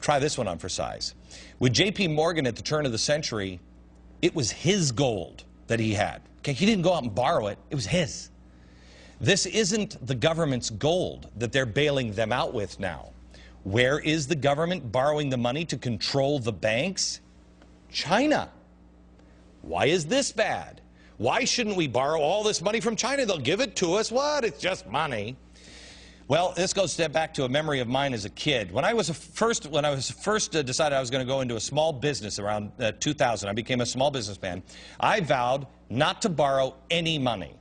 Try this one on for size. With J.P. Morgan at the turn of the century, it was his gold that he had. Okay, he didn't go out and borrow it. It was his. This isn't the government's gold that they're bailing them out with now. Where is the government borrowing the money to control the banks? China. Why is this bad? Why shouldn't we borrow all this money from China? They'll give it to us. What? It's just money. Well, this goes back to a memory of mine as a kid. When I was first decided I was going to go into a small business around 2000, I became a small businessman. I vowed not to borrow any money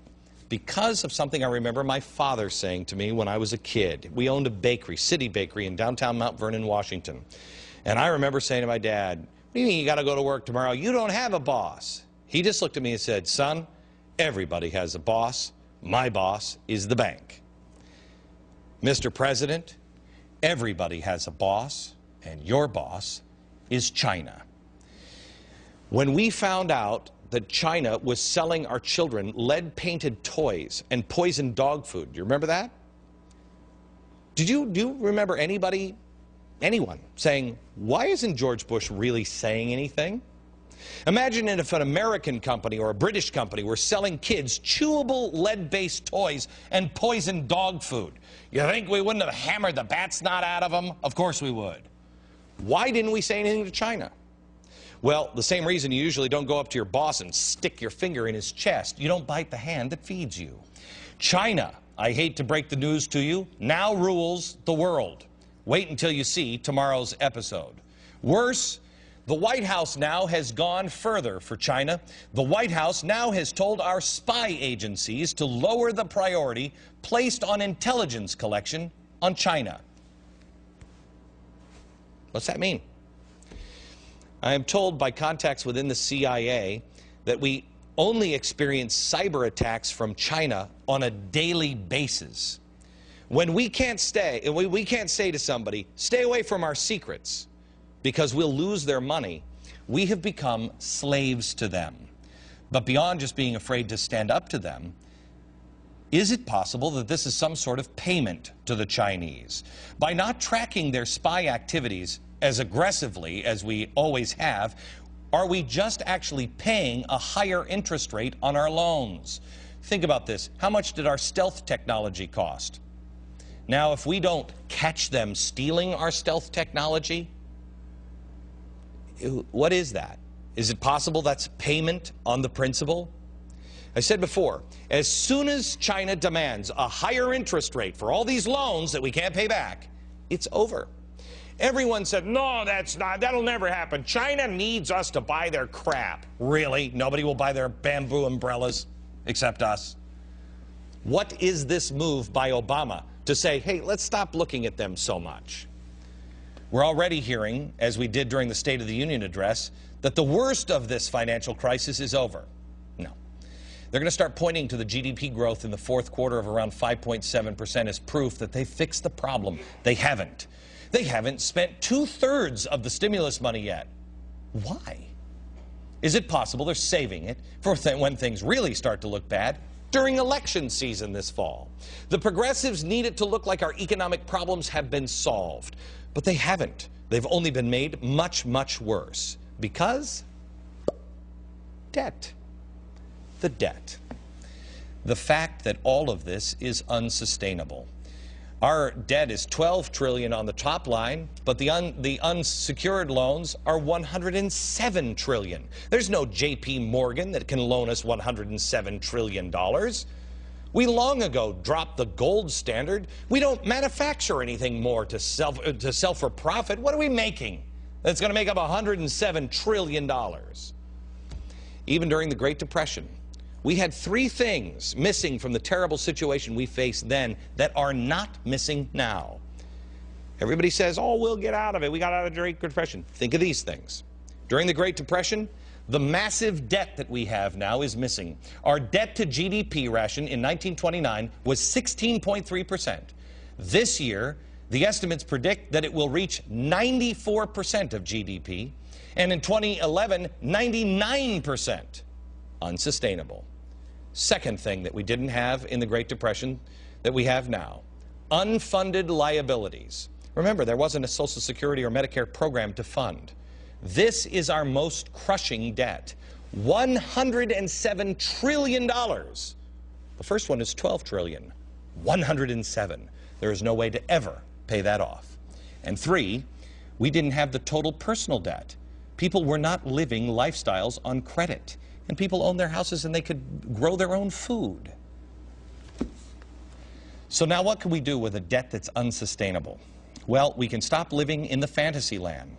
because of something I remember my father saying to me when I was a kid. We owned a bakery, City Bakery, in downtown Mount Vernon, Washington. And I remember saying to my dad, "What do you mean you got to go to work tomorrow? You don't have a boss." He just looked at me and said, "Son, everybody has a boss. My boss is the bank." Mr. President, everybody has a boss, and your boss is China. When we found out that China was selling our children lead-painted toys and poisoned dog food, do you remember that? Do you remember anyone saying, "Why isn't George Bush really saying anything?" Imagine if an American company or a British company were selling kids chewable lead-based toys and poisoned dog food. You think we wouldn't have hammered the bat snot out of them? Of course we would. Why didn't we say anything to China? Well, the same reason you usually don't go up to your boss and stick your finger in his chest. You don't bite the hand that feeds you. China, I hate to break the news to you, now rules the world. Wait until you see tomorrow's episode. Worse, the White House now has gone further for China. The White House now has told our spy agencies to lower the priority placed on intelligence collection on China. What's that mean? I am told by contacts within the CIA that we only experience cyber attacks from China on a daily basis. When we can't say to somebody, "Stay away from our secrets," because we'll lose their money, we have become slaves to them. But beyond just being afraid to stand up to them, is it possible that this is some sort of payment to the Chinese? By not tracking their spy activities as aggressively as we always have, are we just actually paying a higher interest rate on our loans? Think about this. How much did our stealth technology cost? Now, if we don't catch them stealing our stealth technology, what is that? Is it possible that's payment on the principal? I said before, as soon as China demands a higher interest rate for all these loans that we can't pay back, it's over. Everyone said, "No, that'll never happen. China needs us to buy their crap." Really? Nobody will buy their bamboo umbrellas except us? What is this move by Obama to say, "Hey, let's stop looking at them so much"? We're already hearing, as we did during the State of the Union address, that the worst of this financial crisis is over. No. They're going to start pointing to the GDP growth in the fourth quarter of around 5.7% as proof that they fixed the problem. They haven't. They haven't spent 2/3 of the stimulus money yet. Why? Is it possible they're saving it for when things really start to look bad? During election season this fall. The progressives need it to look like our economic problems have been solved. But they haven't. They've only been made much, much worse. Because? Debt. The debt. The fact that all of this is unsustainable. Our debt is $12 trillion on the top line, but the unsecured loans are $107 trillion. There's no J.P. Morgan that can loan us $107 trillion. We long ago dropped the gold standard. We don't manufacture anything more to sell for profit. What are we making that's going to make up $107 trillion? Even during the Great Depression, we had 3 things missing from the terrible situation we faced then that are not missing now. Everybody says, "Oh, we'll get out of it. We got out of the Great Depression." Think of these things. During the Great Depression, the massive debt that we have now is missing. Our debt to GDP ration in 1929 was 16.3%. This year, the estimates predict that it will reach 94% of GDP, and in 2011, 99%. Unsustainable. Second thing that we didn't have in the Great Depression that we have now, unfunded liabilities. Remember, there wasn't a Social Security or Medicare program to fund. This is our most crushing debt. $107 trillion. The first one is $12 trillion. 107. There is no way to ever pay that off. And 3, we didn't have the total personal debt. People were not living lifestyles on credit. And people owned their houses and they could grow their own food. So now what can we do with a debt that's unsustainable? Well, we can stop living in the fantasy land.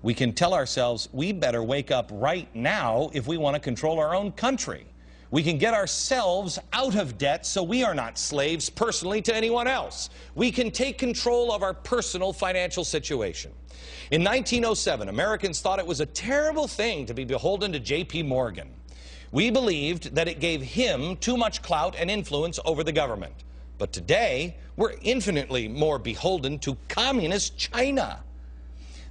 We can tell ourselves we better wake up right now if we want to control our own country. We can get ourselves out of debt so we are not slaves personally to anyone else. We can take control of our personal financial situation. In 1907, Americans thought it was a terrible thing to be beholden to J.P. Morgan. We believed that it gave him too much clout and influence over the government. But today, we're infinitely more beholden to communist China.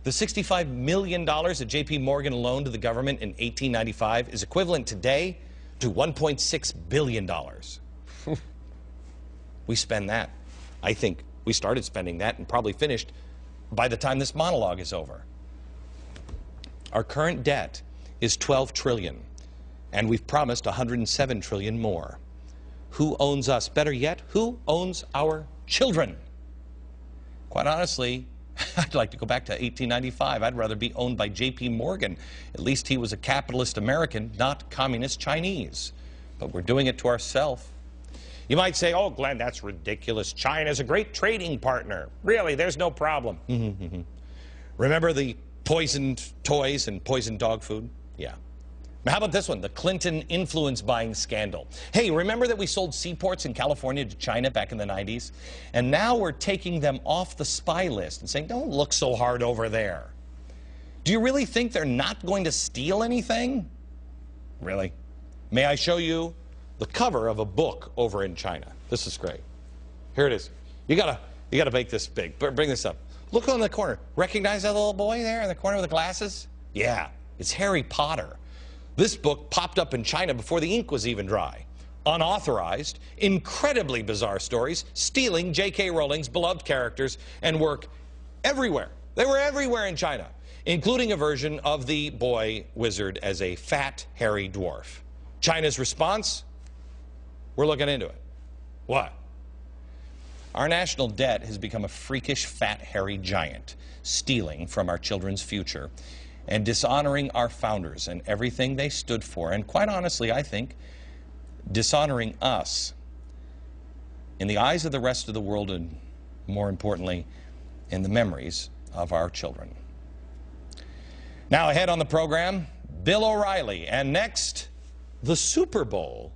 The $65 million that J.P. Morgan loaned to the government in 1895 is equivalent today to $1.6 billion. We spend that. I think we started spending that and probably finished by the time this monologue is over. Our current debt is $12 trillion, and we've promised $107 trillion more. Who owns us? Better yet, who owns our children? Quite honestly, I'd like to go back to 1895. I'd rather be owned by J.P. Morgan. At least he was a capitalist American, not communist Chinese. But we're doing it to ourselves. You might say, oh, Glenn, that's ridiculous. China's a great trading partner. Really, there's no problem. Remember the poisoned toys and poisoned dog food? Yeah. How about this one, the Clinton influence buying scandal? Hey, remember that we sold seaports in California to China back in the 90s? And now we're taking them off the spy list and saying, don't look so hard over there. Do you really think they're not going to steal anything? Really? May I show you the cover of a book over in China? This is great. Here it is. You gotta make this big. Bring this up. Look on the corner. Recognize that little boy there in the corner with the glasses? Yeah, it's Harry Potter. This book popped up in China before the ink was even dry. Unauthorized, incredibly bizarre stories, stealing J.K. Rowling's beloved characters and work everywhere. They were everywhere in China, including a version of the boy wizard as a fat, hairy dwarf. China's response? We're looking into it. What? Our national debt has become a freakish, fat, hairy giant, stealing from our children's future and dishonoring our founders and everything they stood for, and quite honestly, I think, dishonoring us in the eyes of the rest of the world, and more importantly, in the memories of our children. Now ahead on the program, Bill O'Reilly, and next, the Super Bowl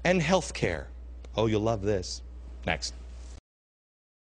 and health care. Oh, you'll love this. Next.